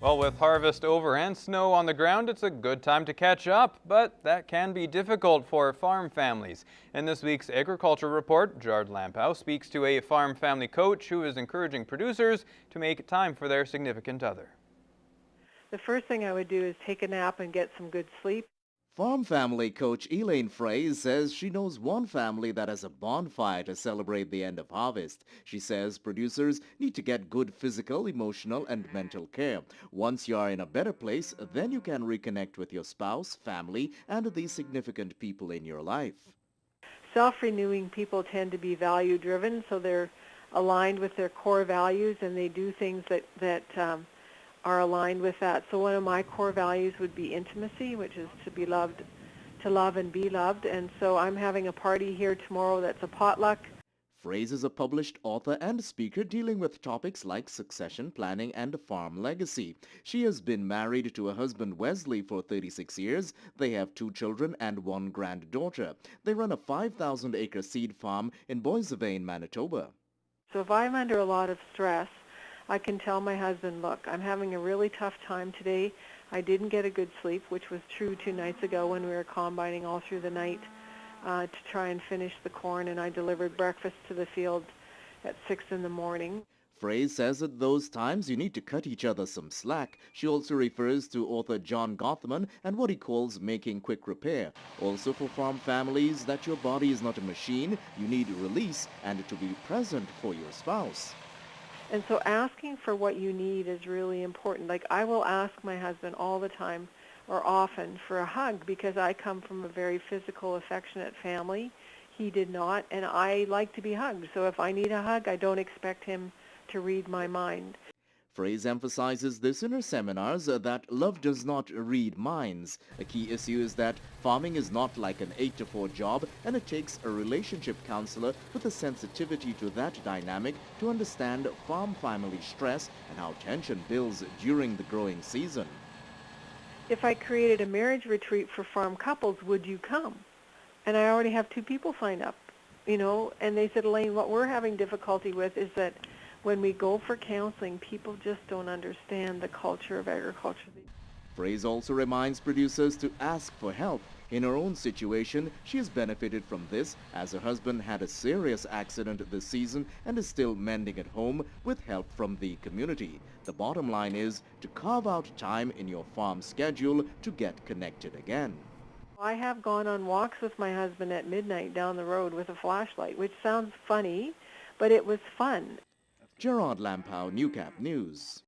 Well, with harvest over and snow on the ground, it's a good time to catch up, but that can be difficult for farm families. In this week's Agriculture Report, Gerard Lampow speaks to a farm family coach who is encouraging producers to make time for their significant other. The first thing I would do is take a nap and get some good sleep. Farm family coach Elaine Frey says she knows one family that has a bonfire to celebrate the end of harvest. She says producers need to get good physical, emotional, and mental care. Once you are in a better place, then you can reconnect with your spouse, family, and the significant people in your life. Self-renewing people tend to be value-driven, so they're aligned with their core values and they do things that are aligned with that. So one of my core values would be intimacy, which is to be loved, to love and be loved. And so I'm having a party here tomorrow that's a potluck. Frey is a published author and speaker dealing with topics like succession planning and farm legacy. She has been married to her husband Wesley for 36 years. They have 2 children and 1 granddaughter. They run a 5,000-acre seed farm in Boissevain, Manitoba. So if I'm under a lot of stress, I can tell my husband, look, I'm having a really tough time today. I didn't get a good sleep, which was true 2 nights ago when we were combining all through the night to try and finish the corn, and I delivered breakfast to the field at 6 in the morning. Frey says at those times you need to cut each other some slack. She also refers to author John Gottman and what he calls making quick repair. Also for farm families, that your body is not a machine, you need release and to be present for your spouse. And so asking for what you need is really important. Like I will ask my husband all the time or often for a hug because I come from a very physical, affectionate family. He did not, and I like to be hugged. So if I need a hug, I don't expect him to read my mind. Frey emphasizes this in her seminars that love does not read minds. A key issue is that farming is not like an 8-to-4 job, and it takes a relationship counselor with a sensitivity to that dynamic to understand farm family stress and how tension builds during the growing season. If I created a marriage retreat for farm couples, would you come? And I already have 2 people signed up, and they said, Elaine, what we're having difficulty with is that when we go for counseling, people just don't understand the culture of agriculture. Frey also reminds producers to ask for help. In her own situation, she has benefited from this as her husband had a serious accident this season and is still mending at home with help from the community. The bottom line is to carve out time in your farm schedule to get connected again. I have gone on walks with my husband at midnight down the road with a flashlight, which sounds funny, but it was fun. Gerard Lampow, Newcap News.